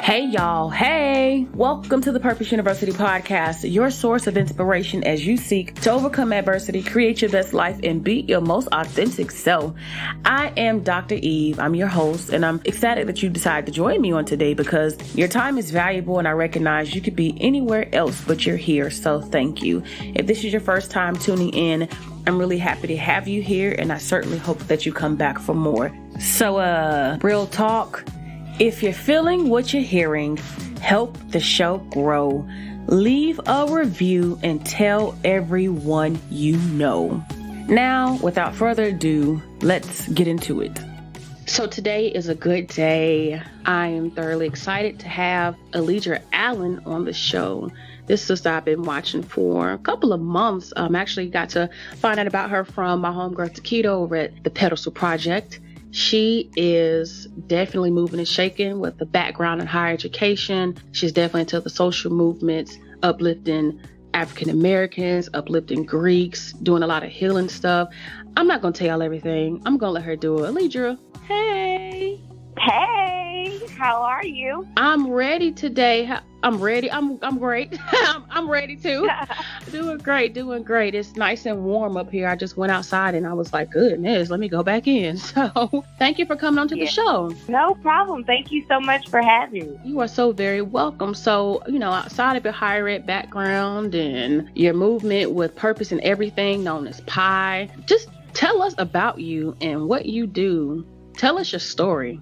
Hey y'all, hey! Welcome to the Purpose University podcast, your source of inspiration as you seek to overcome adversity, create your best life, and be your most authentic self. I am Dr. Eve, I'm your host, and I'm excited that you decided to join me on today because your time is valuable and I recognize you could be anywhere else but you're here, so thank you. If this is your first time tuning in, I'm really happy to have you here and I certainly hope that you come back for more. So, real talk. If you're feeling what you're hearing, help the show grow. Leave a review and tell everyone you know. Now, without further ado, let's get into it. So today is a good day. I am thoroughly excited to have Aleidras Allen on the show. This sister I've been watching for a couple of months. Actually got to find out about her from my homegirl Taquito over at the Pedestal Project. She is definitely moving and shaking with the background in higher education. She's definitely into the social movements, uplifting African Americans, uplifting Greeks, doing a lot of healing stuff. I'm not going to tell y'all everything. I'm going to let her do it. Aleidras, hey. Hey, how are you? I'm ready today. I'm ready. I'm great. I'm ready too. Doing great. It's nice and warm up here. I just went outside and I was like, goodness, let me go back in. So thank you for coming on to the show. No problem. Thank you so much for having me. You are so very welcome. So, outside of your higher ed background and your movement with purpose and everything known as PI, just tell us about you and what you do. Tell us your story.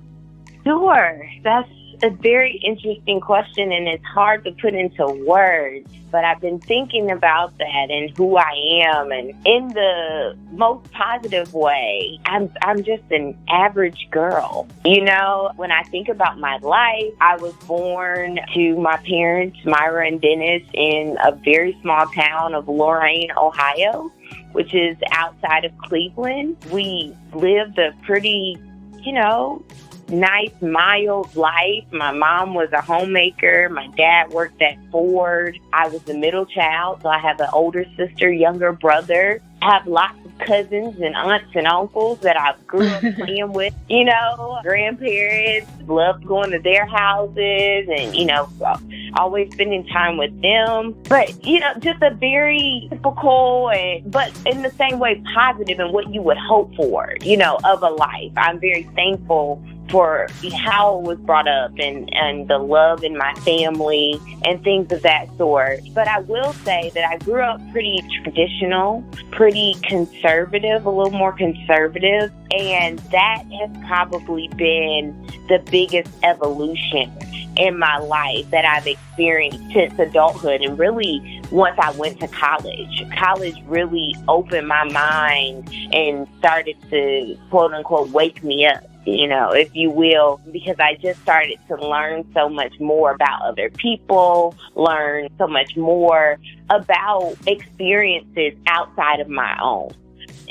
Sure. That's a very interesting question, and it's hard to put into words, but I've been thinking about that and who I am, and in the most positive way, I'm just an average girl. When I think about my life, I was born to my parents, Myra and Dennis, in a very small town of Lorain, Ohio, which is outside of Cleveland. We lived a pretty, nice, mild life. My mom was a homemaker. My dad worked at Ford. I was the middle child, so I have an older sister, younger brother. I have lots of cousins and aunts and uncles that I grew up playing with. Grandparents, loved going to their houses and, always spending time with them. But, just a very typical, but in the same way, positive and what you would hope for, of a life. I'm very thankful for how it was brought up and the love in my family and things of that sort. But I will say that I grew up pretty traditional, pretty conservative, a little more conservative, and that has probably been the biggest evolution in my life that I've experienced since adulthood. And really, once I went to college really opened my mind and started to, quote unquote, wake me up, if you will, because I just started to learn so much more about other people, learn so much more about experiences outside of my own.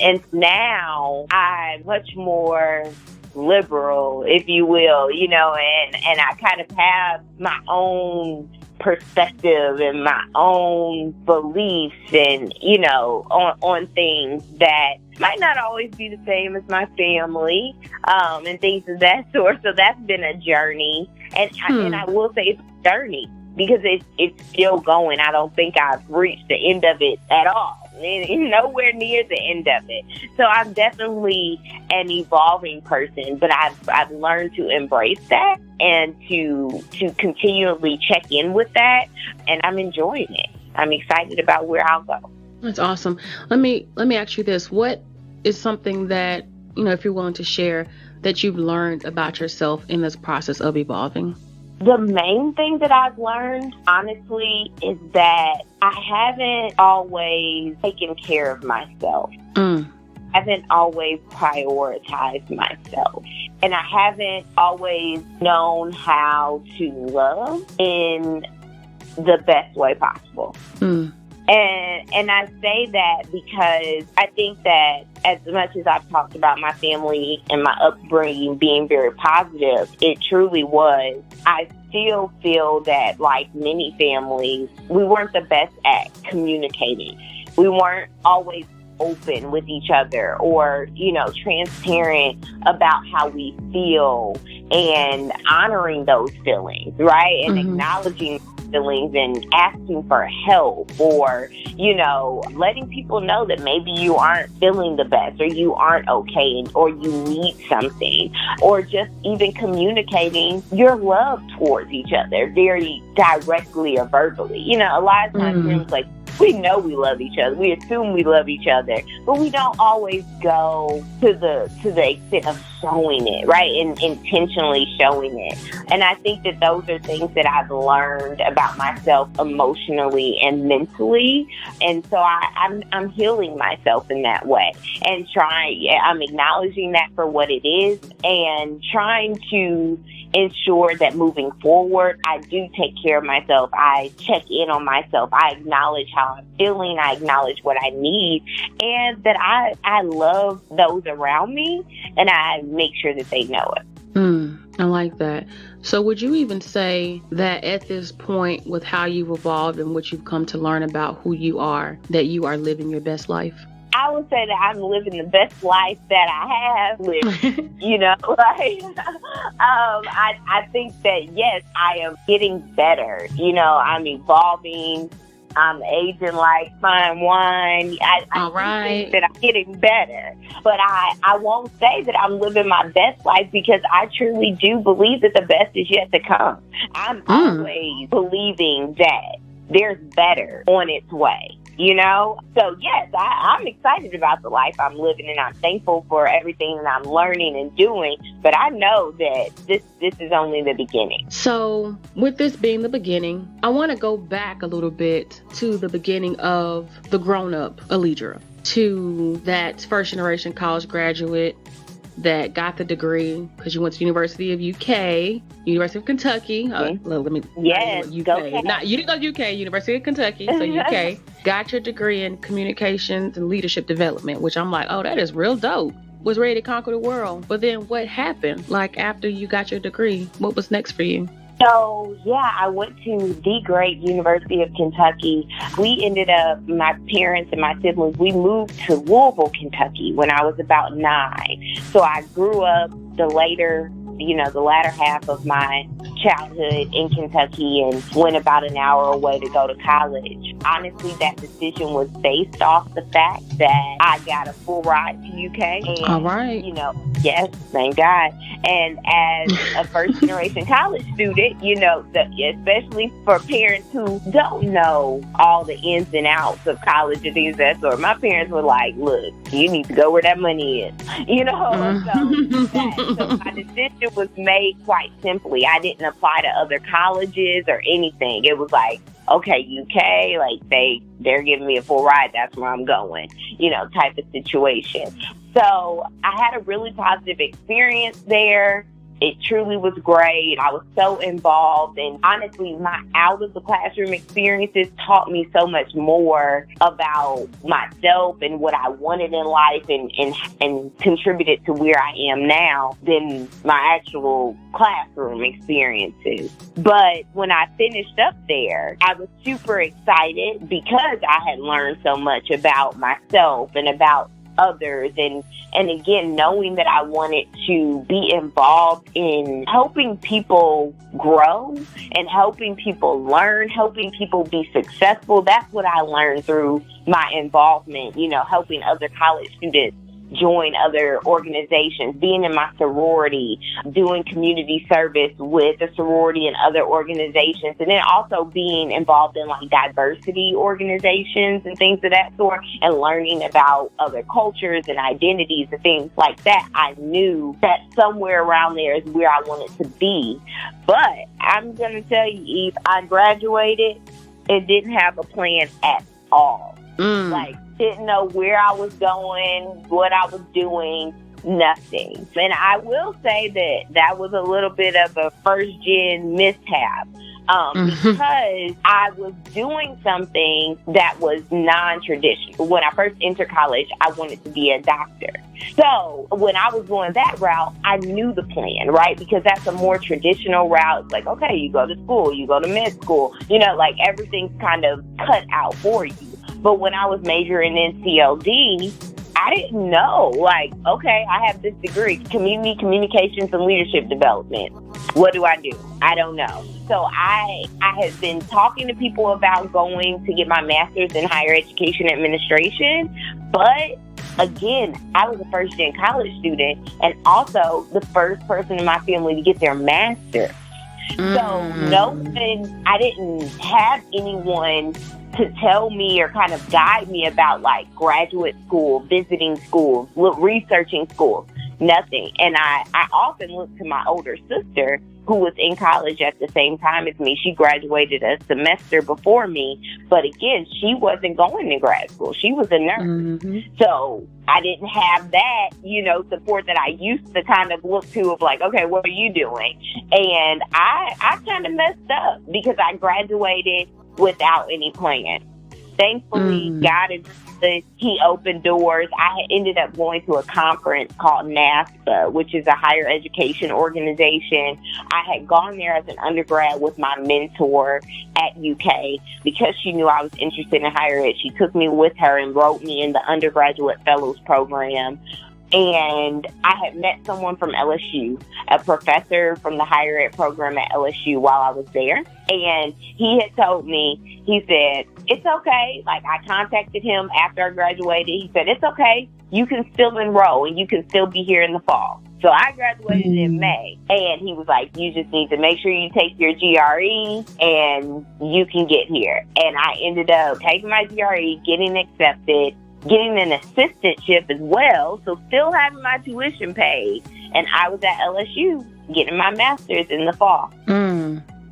And now I'm much more liberal, if you will, and I kind of have my own perspective and my own beliefs and, on things that might not always be the same as my family, and things of that sort. So that's been a journey. And I will say it's a journey because it's still going. I don't think I've reached the end of it at all. Nowhere near the end of it. So I'm definitely an evolving person, but I've learned to embrace that and to continually check in with that, and I'm enjoying it. I'm excited about where I'll go. That's awesome. Let me ask you this. What is something that, if you're willing to share, that you've learned about yourself in this process of evolving? The main thing that I've learned, honestly, is that I haven't always taken care of myself. I haven't always prioritized myself. And I haven't always known how to love in the best way possible. And I say that because I think that as much as I've talked about my family and my upbringing being very positive, it truly was. I still feel that, like many families, we weren't the best at communicating. We weren't always open with each other or, transparent about how we feel and honoring those feelings, right? And acknowledging feelings and asking for help or, letting people know that maybe you aren't feeling the best or you aren't okay or you need something or just even communicating your love towards each other very directly or verbally. A lot of times we're like, we know we love each other. We assume we love each other, but we don't always go to the extent of showing it, right? And intentionally showing it. And I think that those are things that I've learned about myself emotionally and mentally. And so I'm healing myself in that way and I'm acknowledging that for what it is and trying to ensure that moving forward, I do take care of myself. I check in on myself. I acknowledge how I'm feeling. I acknowledge what I need and that I love those around me and I make sure that they know it. I like that. So would you even say that at this point with how you've evolved and what you've come to learn about who you are, that you are living your best life? I would say that I'm living the best life that I have lived, I think that, yes, I am getting better. I'm evolving. I'm aging like fine wine. I think that I'm getting better. But I won't say that I'm living my best life because I truly do believe that the best is yet to come. I'm always believing that there's better on its way. So yes, I'm excited about the life I'm living and I'm thankful for everything that I'm learning and doing. But I know that this is only the beginning. So with this being the beginning, I want to go back a little bit to the beginning of the grown-up Aleidra, to that first generation college graduate that got the degree because you went to University of Kentucky. Yes, UK. You didn't go to UK, University of Kentucky, so UK. Got your degree in communications and leadership development, which I'm like, oh, that is real dope. Was ready to conquer the world. But then what happened? Like after you got your degree, what was next for you? So, I went to the great University of Kentucky. We ended up, my parents and my siblings, we moved to Louisville, Kentucky when I was about 9. So I grew up the latter half of my childhood in Kentucky and went about an hour away to go to college. Honestly, that decision was based off the fact that I got a full ride to UK. And, all right. Yes, thank God. And as a first generation college student, especially for parents who don't know all the ins and outs of college and things of that sort, my parents were like, look, you need to go where that money is. So my decision was made quite simply. I didn't apply to other colleges or anything. It was like, okay, UK, like they're giving me a full ride. That's where I'm going, type of situation. So I had a really positive experience there. It truly was great. I was so involved, and honestly, my out of the classroom experiences taught me so much more about myself and what I wanted in life and contributed to where I am now than my actual classroom experiences. But when I finished up there, I was super excited because I had learned so much about myself and about others and again knowing that I wanted to be involved in helping people grow and helping people learn, helping people be successful. That's what I learned through my involvement, helping other college students join other organizations, being in my sorority, doing community service with the sorority and other organizations, and then also being involved in like diversity organizations and things of that sort, and learning about other cultures and identities and things like that. I knew that somewhere around there is where I wanted to be. But I'm going to tell you, Eve, I graduated and didn't have a plan at all. Didn't know where I was going, what I was doing, nothing. And I will say that was a little bit of a first-gen mishap because I was doing something that was non-traditional. When I first entered college, I wanted to be a doctor. So when I was going that route, I knew the plan, right? Because that's a more traditional route. It's like, okay, you go to school, you go to med school, like everything's kind of cut out for you. But when I was majoring in CLD, I didn't know, like, okay, I have this degree, communications and leadership development. What do I do? I don't know. So I had been talking to people about going to get my master's in higher education administration. But again, I was a first-gen college student and also the first person in my family to get their master's. So I didn't have anyone to tell me or kind of guide me about like graduate school, visiting schools, researching schools, nothing. And I often looked to my older sister who was in college at the same time as me. She graduated a semester before me, but again, she wasn't going to grad school. She was a nurse. So I didn't have that, support that I used to kind of look to of like, okay, what are you doing? And I kind of messed up because I graduated without any plan. Thankfully, God is good. He opened doors. I had ended up going to a conference called NASPA, which is a higher education organization. I had gone there as an undergrad with my mentor at UK because she knew I was interested in higher ed. She took me with her and wrote me in the undergraduate fellows program. And I had met someone from LSU, a professor from the higher ed program at LSU while I was there. And he had told me, he said, it's okay. Like, I contacted him after I graduated. He said, it's okay. You can still enroll and you can still be here in the fall. So I graduated in May. And he was like, you just need to make sure you take your GRE and you can get here. And I ended up taking my GRE, getting accepted, getting an assistantship as well, so still having my tuition paid. And I was at LSU getting my master's in the fall.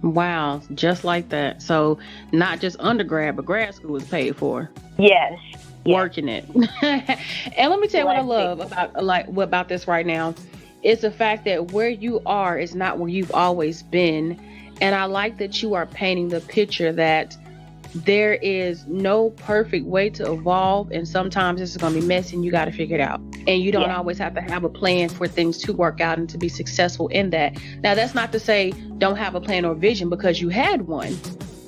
Wow, just like that. So not just undergrad, but grad school was paid for. Yes. Working it. And let me tell you what I love about this right now. It's the fact that where you are is not where you've always been. And I like that you are painting the picture that there is no perfect way to evolve, and sometimes this is going to be messy and you got to figure it out. And you don't always have to have a plan for things to work out and to be successful in that. Now, that's not to say don't have a plan or vision, because you had one,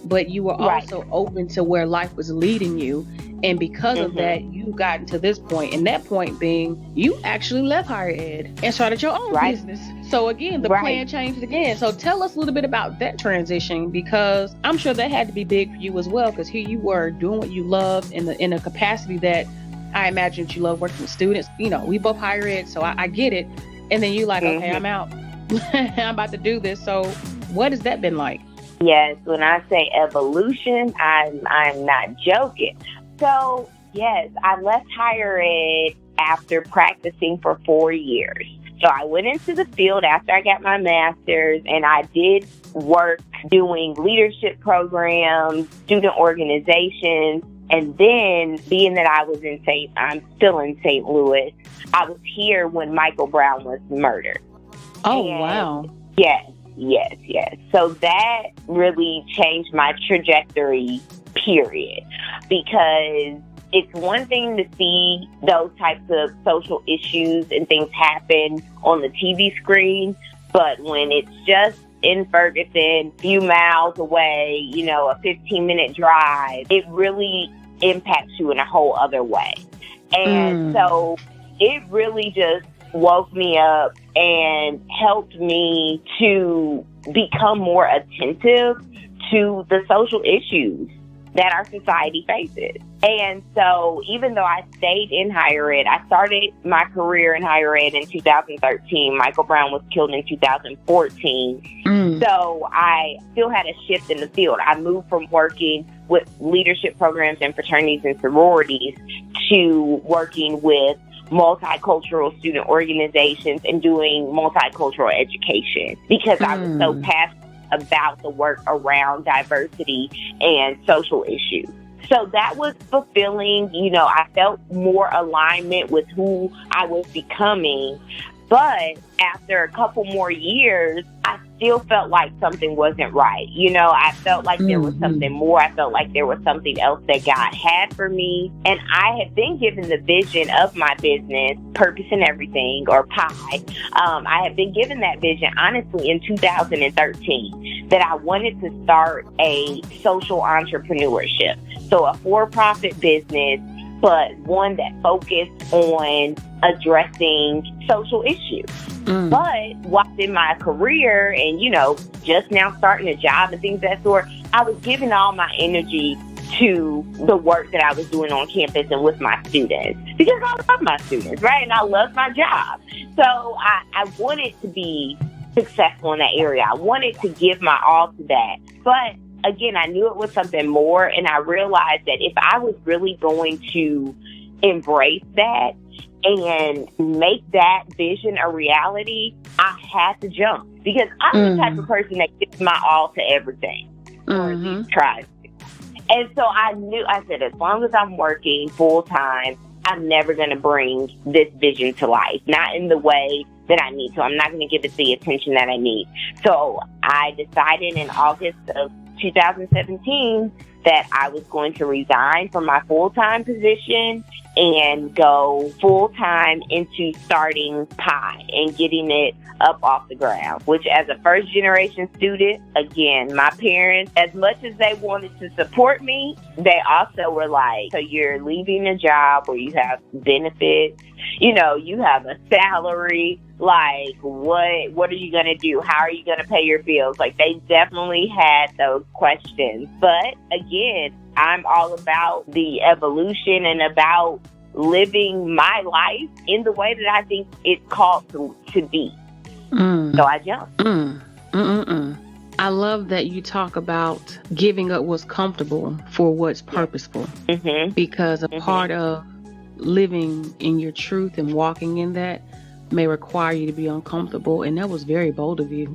but you were also open to where life was leading you. And because of that, you've gotten to this point. And that point being, you actually left higher ed and started your own business. So again, the plan changed again. So tell us a little bit about that transition, because I'm sure that had to be big for you as well, because here you were doing what you loved in a capacity that I imagine that you love working with students. We both higher ed, so I get it. And then you like, okay, I'm out. I'm about to do this. So what has that been like? Yes, when I say evolution, I'm not joking. So, yes, I left higher ed after practicing for 4 years. So I went into the field after I got my master's, and I did work doing leadership programs, student organizations, and then being that I'm still in St. Louis, I was here when Michael Brown was murdered. Oh, wow. Yes. So that really changed my trajectory, period, because it's one thing to see those types of social issues and things happen on the TV screen, but when it's just in Ferguson, a few miles away, a 15-minute drive, it really impacts you in a whole other way. And so it really just woke me up and helped me to become more attentive to the social issues that our society faces. And so even though I stayed in higher ed, I started my career in higher ed in 2013. Michael Brown was killed in 2014. So I still had a shift in the field. I moved from working with leadership programs and fraternities and sororities to working with multicultural student organizations and doing multicultural education, because I was so passionate about the work around diversity and social issues. So that was fulfilling. I felt more alignment with who I was becoming. But after a couple more years, I still felt like something wasn't right. I felt like there was something more. I felt like there was something else that God had for me. And I had been given the vision of my business, Purpose in Everything, or PIE. I had been given that vision, honestly, in 2013, that I wanted to start a social entrepreneurship. So a for-profit business, but one that focused on addressing social issues. But while in my career and, just now starting a job and things of that sort, I was giving all my energy to the work that I was doing on campus and with my students, because I love my students, right? And I love my job. So I wanted to be successful in that area. I wanted to give my all to that. But again, I knew it was something more, and I realized that if I was really going to embrace that and make that vision a reality, I had to jump, because I'm the type of person that gives my all to everything, or at least tries to. And so I said, as long as I'm working full time, I'm never going to bring this vision to life, not in the way that I need to. I'm not going to give it the attention that I need. So I decided in August of 2017 that I was going to resign from my full-time position and go full-time into starting Pi and getting it up off the ground, which as a first-generation student, again, my parents, as much as they wanted to support me, they also were like, so you're leaving a job where you have benefits, you have a salary, like, what are you going to do? How are you going to pay your bills? Like, they definitely had those questions. But again, I'm all about the evolution and about living my life in the way that I think it's called to be. So I jumped. I love that you talk about giving up what's comfortable for what's purposeful, because a part of living in your truth and walking in that may require you to be uncomfortable. And that was very bold of you.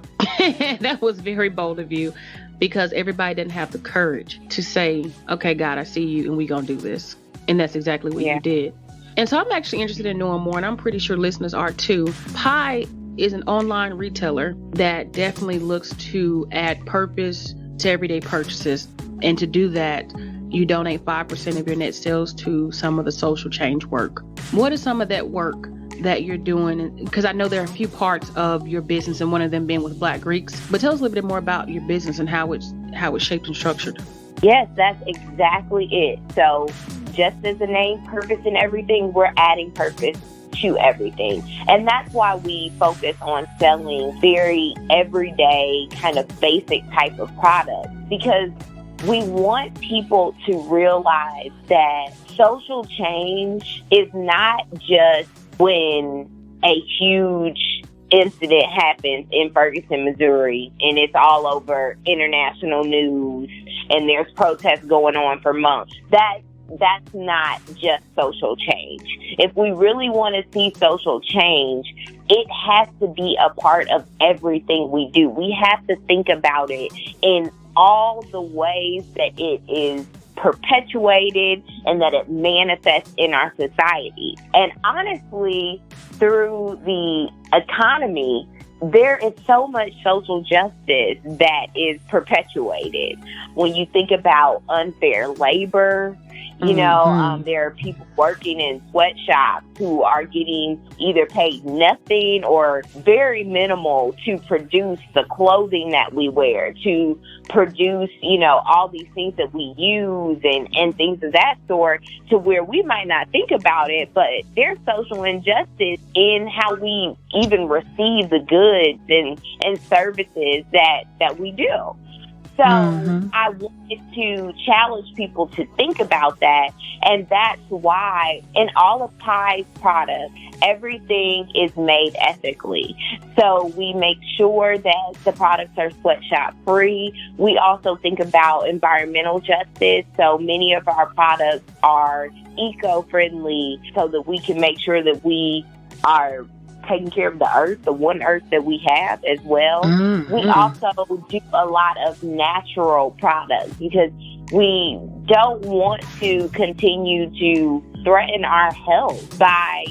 That was very bold of you, because everybody didn't have the courage to say, okay, God, I see you and we're going to do this. And that's exactly what you did. And so I'm actually interested in knowing more, and I'm pretty sure listeners are too. Pi is an online retailer that definitely looks to add purpose to everyday purchases. And to do that, you donate 5% of your net sales to some of the social change work. What is some of that work that you're doing? Because I know there are a few parts of your business, and one of them being with Black Greeks. But tell us a little bit more about your business and how it's shaped and structured. Yes, that's exactly it. So just as the name, purpose in everything, we're adding purpose to everything. And that's why we focus on selling very everyday, kind of basic type of products, because we want people to realize that social change is not just when a huge incident happens in Ferguson, Missouri, and it's all over international news and there's protests going on for months. That's not just social change. If we really want to see social change, it has to be a part of everything we do. We have to think about it in all the ways that it is perpetuated and that it manifests in our society. And honestly, through the economy, there is so much social justice that is perpetuated. When you think about unfair labor, there are people working in sweatshops who are getting either paid nothing or very minimal to produce the clothing that we wear, to produce, all these things that we use and things of that sort, to where we might not think about it, but there's social injustice in how we even receive the goods and services that we do. So I wanted to challenge people to think about that. And that's why in all of Pi's products, everything is made ethically. So we make sure that the products are sweatshop free. We also think about environmental justice. So many of our products are eco-friendly so that we can make sure that we are taking care of the earth, the one earth that we have as well. We also do a lot of natural products because we don't want to continue to threaten our health by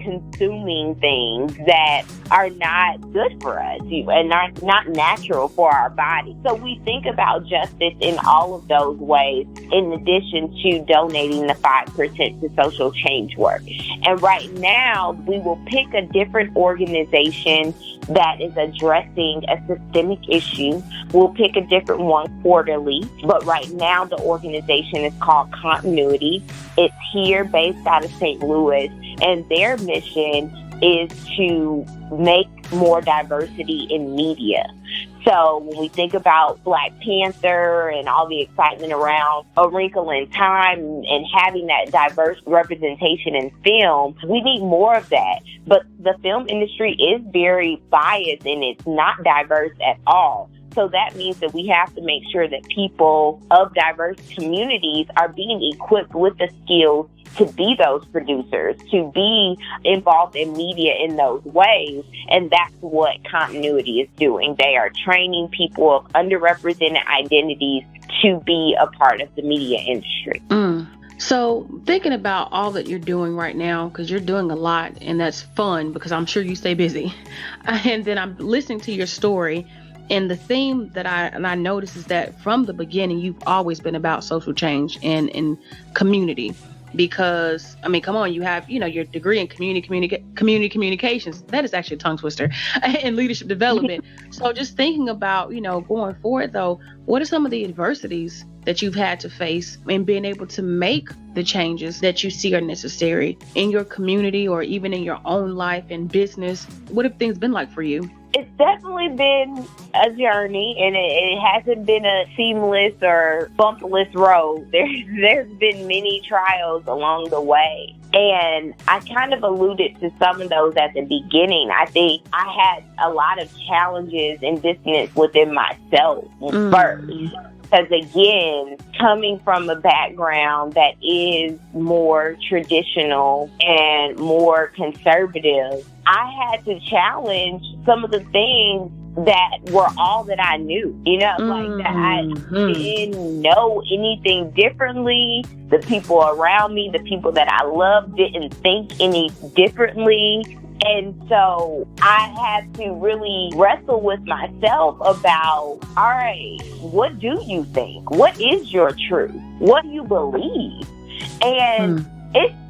consuming things that are not good for us and are not natural for our body. So we think about justice in all of those ways, in addition to donating the 5% to social change work. And right now, we will pick a different organization that is addressing a systemic issue. We'll pick a different one quarterly, but right now the organization is called Continuity. It's here based out of St. Louis, and their mission is to make more diversity in media. So when we think about Black Panther and all the excitement around A Wrinkle in Time and having that diverse representation in film, we need more of that. But the film industry is very biased and it's not diverse at all. So that means that we have to make sure that people of diverse communities are being equipped with the skills to be those producers, to be involved in media in those ways. And that's what Continuity is doing. They are training people of underrepresented identities to be a part of the media industry. So thinking about all that you're doing right now, because you're doing a lot, and that's fun because I'm sure you stay busy. And then I'm listening to your story. And the theme that I notice is that from the beginning, you've always been about social change and community. Because, I mean, come on, you have, your degree in community communications. That is actually a tongue twister, and leadership development. So just thinking about, going forward, though, what are some of the adversities that you've had to face in being able to make the changes that you see are necessary in your community or even in your own life and business? What have things been like for you? It's definitely been a journey, and it hasn't been a seamless or bumpless road. There's been many trials along the way. And I kind of alluded to some of those at the beginning. I think I had a lot of challenges and dissonance within myself first. Because again, coming from a background that is more traditional and more conservative, I had to challenge some of the things that were all that I knew, like that I didn't know anything differently. The people around me, the people that I loved, didn't think any differently. And so I had to really wrestle with myself about, all right, what do you think? What is your truth? What do you believe? And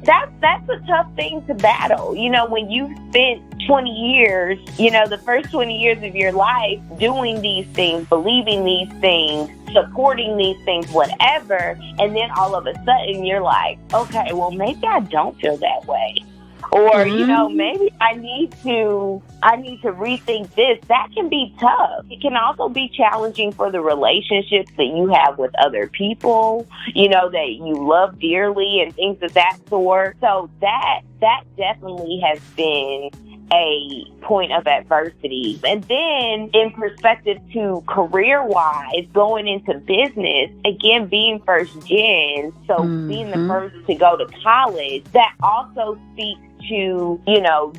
that's a tough thing to battle. When you spent 20 years, the first 20 years of your life doing these things, believing these things, supporting these things, whatever, and then all of a sudden you're like, okay, well, maybe I don't feel that way. Or, maybe I need to rethink this. That can be tough. It can also be challenging for the relationships that you have with other people, that you love dearly and things of that sort. So that definitely has been a point of adversity. And then in perspective to career-wise, going into business, again, being first gen, so being the first to go to college, that also speaks to,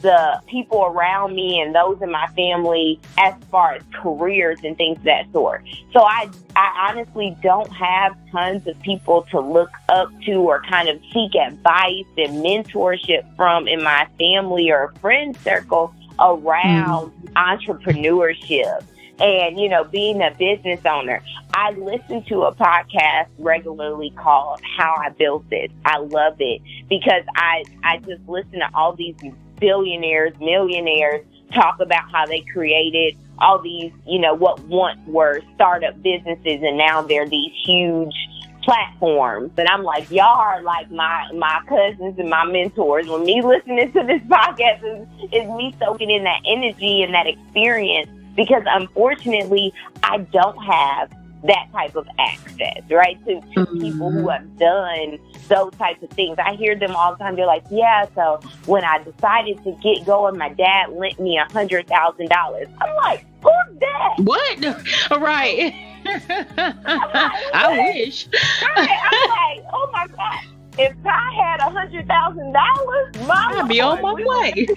the people around me and those in my family as far as careers and things of that sort. So I honestly don't have tons of people to look up to or kind of seek advice and mentorship from in my family or friend circle around entrepreneurship. And, being a business owner, I listen to a podcast regularly called How I Built This. I love it because I just listen to all these billionaires, millionaires talk about how they created all these, what once were startup businesses, and now they're these huge platforms. And I'm like, y'all are like my cousins and my mentors. When me listening to this podcast is me soaking in that energy and that experience. Because unfortunately, I don't have that type of access, right, to people who have done those types of things. I hear them all the time. They're like, yeah, so when I decided to get going, my dad lent me $100,000. I'm like, who's that? What? Right. I wish. Right. I'm like, oh my God. If I had $100,000, I'd be on my way.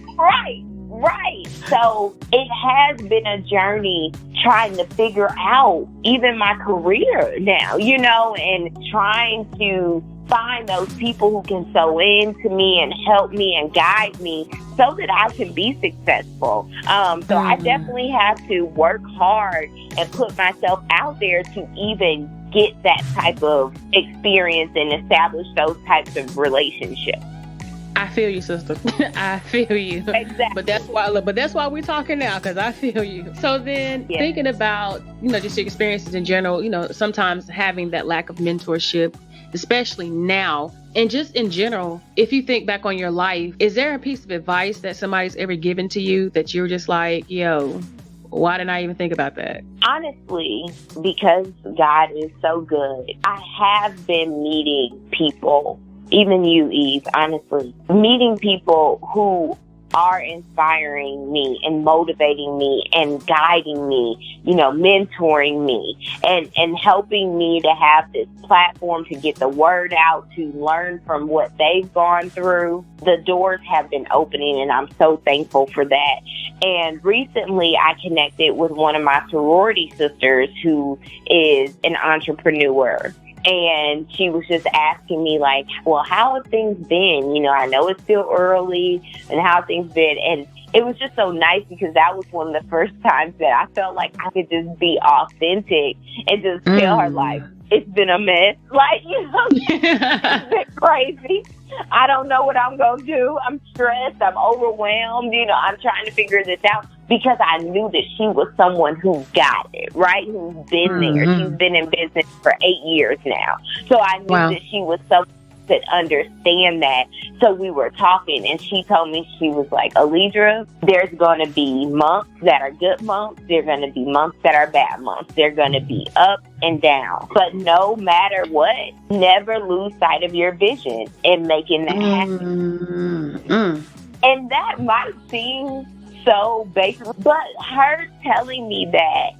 Right. So it has been a journey trying to figure out even my career now, and trying to find those people who can sow into me and help me and guide me so that I can be successful. So I definitely have to work hard and put myself out there to even get that type of experience and establish those types of relationships. I feel you, sister. I feel you. Exactly. But that's why we're talking now, because I feel you. So then thinking about, just your experiences in general, sometimes having that lack of mentorship, especially now, and just in general, if you think back on your life, is there a piece of advice that somebody's ever given to you that you're just like, yo, why didn't I even think about that? Honestly, because God is so good, I have been meeting people, even you, Eve, honestly, meeting people who are inspiring me and motivating me and guiding me, mentoring me and helping me to have this platform to get the word out, to learn from what they've gone through. The doors have been opening, and I'm so thankful for that. And recently I connected with one of my sorority sisters who is an entrepreneur. And she was just asking me, like, well, how have things been? I know it's still early, and how have things been? And it was just so nice because that was one of the first times that I felt like I could just be authentic and just tell her, like, it's been a mess. Like, it's been crazy. I don't know what I'm going to do. I'm stressed. I'm overwhelmed. I'm trying to figure this out because I knew that she was someone who got it, right? Who's been there. She's been in business for 8 years now. So I knew that she was someone that understand that. So we were talking, and she told me, she was like, Aleidra, there's going to be months that are good months. There are going to be months that are bad months. They're going to be up and down. But no matter what, never lose sight of your vision and making that happen. And that might seem so basic, but her telling me that,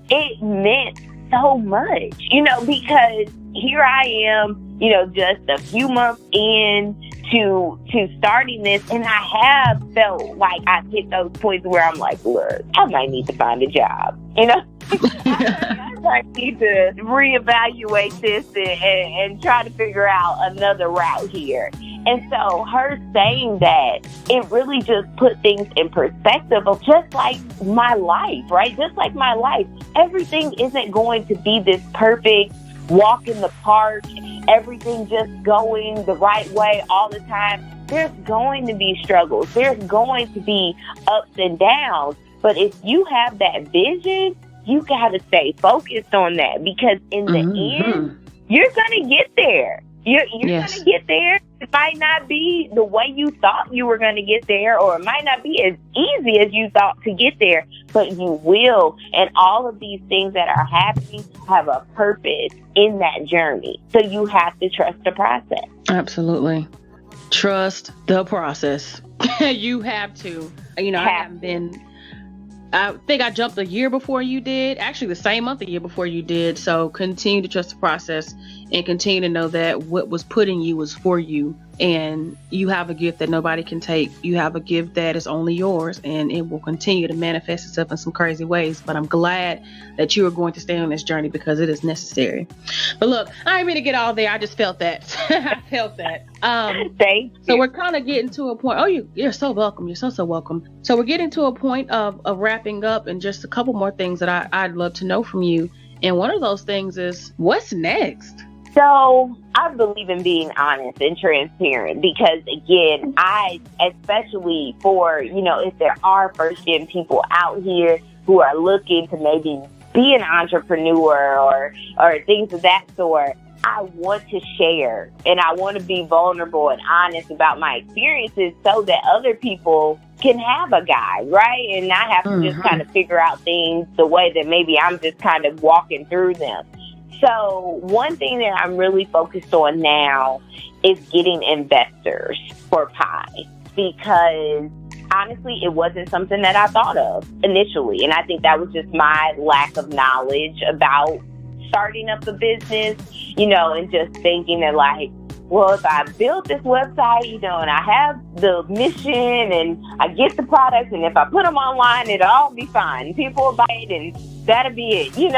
it meant so much, because here I am, just a few months in to starting this, and I have felt like I hit those points where I'm like, look, I might need to find a job, I might need to reevaluate this and try to figure out another route here. And so her saying that, it really just put things in perspective of just like my life, right? Just like my life. Everything isn't going to be this perfect walk in the park, everything just going the right way all the time. There's going to be struggles. There's going to be ups and downs. But if you have that vision, you got to stay focused on that, because in the end, you're going to get there. You're going to get there. It might not be the way you thought you were going to get there, or it might not be as easy as you thought to get there, but you will. And all of these things that are happening have a purpose in that journey. So you have to trust the process. Absolutely. Trust the process. You have to. I think I jumped a year before you did. Actually, the same month a year before you did. So continue to trust the process and continue to know that what was put in you was for you. And you have a gift that nobody can take. You have a gift that is only yours, and it will continue to manifest itself in some crazy ways. But I'm glad that you are going to stay on this journey because it is necessary. But look, I didn't mean to get all there. I just felt that. I felt that. Thank you. So we're kind of getting to a point. Oh, you're so welcome. You're so welcome. So we're getting to a point of wrapping up, and just a couple more things that I'd love to know from you. And one of those things is, what's next? So I believe in being honest and transparent because, again, especially for, if there are first-gen people out here who are looking to maybe be an entrepreneur or things of that sort, I want to share and I want to be vulnerable and honest about my experiences so that other people can have a guide, right? And not have to just kind of figure out things the way that maybe I'm just kind of walking through them. So one thing that I'm really focused on now is getting investors for Pi, because honestly, it wasn't something that I thought of initially. And I think that was just my lack of knowledge about starting up a business, and just thinking that, like, well, if I build this website, and I have the mission and I get the products, and if I put them online, it'll all be fine. People will buy it and that'll be it, and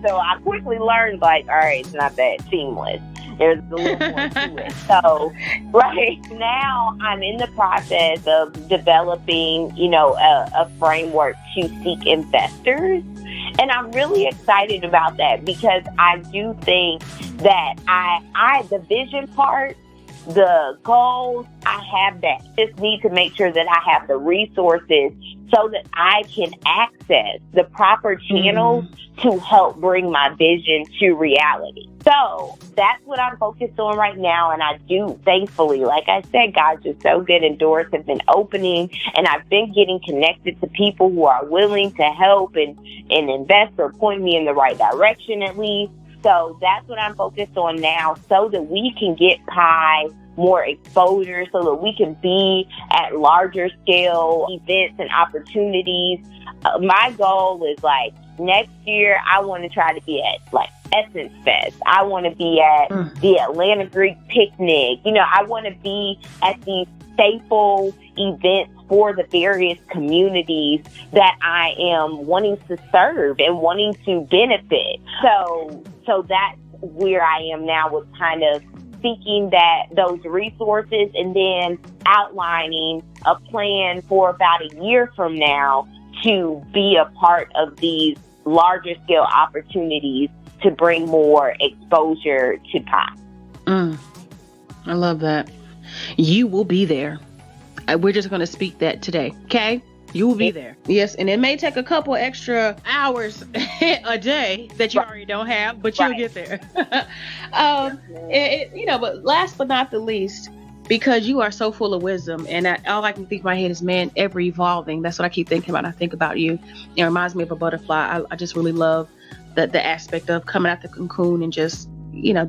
so I quickly learned, all right, it's not that seamless. There's a little more to it. So right now I'm in the process of developing, a framework to seek investors. And I'm really excited about that because I do think that I the vision part, the goals, I have that. Just need to make sure that I have the resources so that I can access the proper channels to help bring my vision to reality. So that's what I'm focused on right now. And I do, thankfully, like I said, God's just so good and doors have been opening. And I've been getting connected to people who are willing to help and invest or point me in the right direction at least. So that's what I'm focused on now so that we can get Pi more exposure, so that we can be at larger scale events and opportunities. My goal is next year, I want to try to be at Essence Fest. I want to be at the Atlanta Greek Picnic. I want to be at these staple events for the various communities that I am wanting to serve and wanting to benefit. So that's where I am now with kind of seeking those resources and then outlining a plan for about a year from now to be a part of these larger scale opportunities to bring more exposure to Pi. I love that. You will be there. We're just going to speak that today. Okay? You will be there. Yes, and it may take a couple extra hours a day that you already don't have, but you'll get there. But last but not the least, because you are so full of wisdom, and all I can think in my head is, man, ever evolving. That's what I keep thinking about. I think about you. It reminds me of a butterfly. I just really love the aspect of coming out the cocoon and just,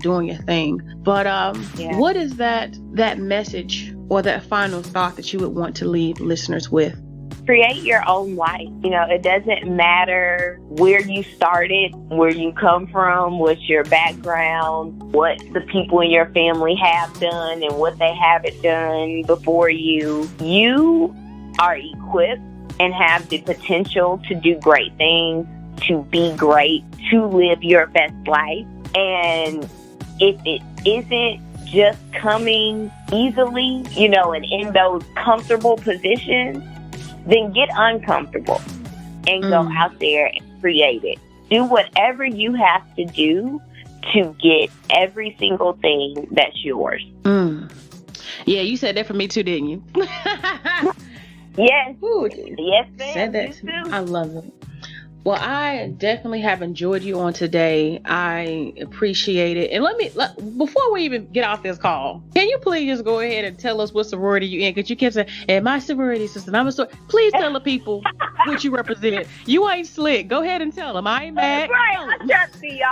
doing your thing. But what is that message or that final thought that you would want to leave listeners with? Create your own life. It doesn't matter where you started, where you come from, what's your background, what the people in your family have done and what they haven't done before you. You are equipped and have the potential to do great things, to be great, to live your best life. And if it isn't just coming easily, and in those comfortable positions, then get uncomfortable and go out there and create it. Do whatever you have to do to get every single thing that's yours. Yeah, you said that for me too, didn't you? Yes. Ooh, yes, ma'am. Said that to me. I love it. Well, I definitely have enjoyed you on today. I appreciate it. And before we even get off this call, can you please just go ahead and tell us what sorority you're in? Because you kept saying, and my sorority sister, I'm a sorority. Please tell the people what you represent. You ain't slick. Go ahead and tell them. I ain't mad. Right. I just be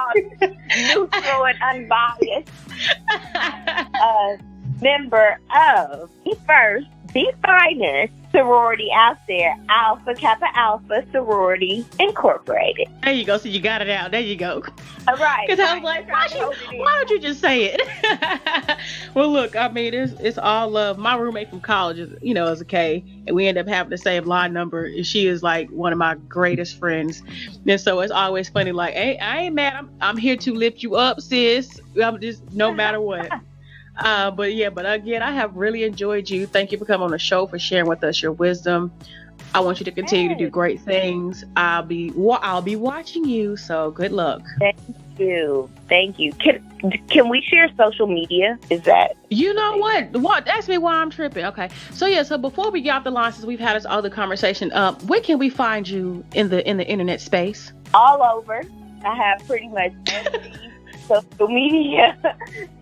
neutral and unbiased. Member of the first, the finest sorority out there, Alpha Kappa Alpha Sorority Incorporated. There you go. So you got it out. There you go. All right. Because I was like, why don't you just say it? Well, look, I mean, it's all love. My roommate from college is a K, and we end up having the same line number. And she is like one of my greatest friends. And so it's always funny. Like, hey, I ain't mad. I'm here to lift you up, sis. I'm just no matter what. But again, I have really enjoyed you. Thank you for coming on the show, for sharing with us your wisdom. I want you to continue to do great things. I'll be watching you. So good luck. Thank you. Can we share social media? Is that? You know what? Ask me why I'm tripping. Okay. So before we get off the line, since we've had this other conversation, where can we find you in the internet space? All over. I have pretty much every social media.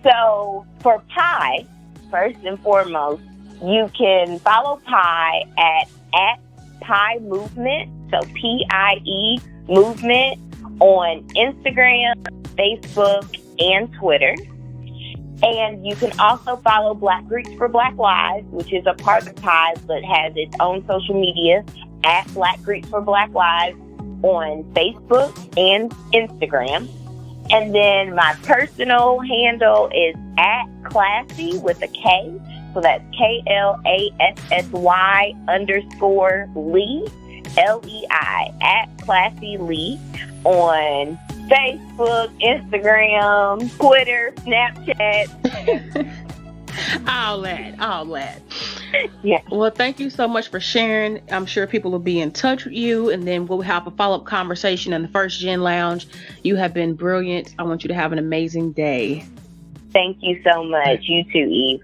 So for Pi, first and foremost, you can follow Pi at Pi Movement. So PIE Movement on Instagram, Facebook, and Twitter. And you can also follow Black Greeks for Black Lives, which is a part of Pi but has its own social media at Black Greeks for Black Lives on Facebook and Instagram. And then my personal handle is at Klassy with a K. So that's KLASSY_Lee, LEI, at Klassy Lee on Facebook, Instagram, Twitter, Snapchat. All that. Yeah. Well, thank you so much for sharing. I'm sure people will be in touch with you, and then we'll have a follow-up conversation in the First Gen Lounge. You have been brilliant. I want you to have an amazing day. Thank you so much. You too, Eve.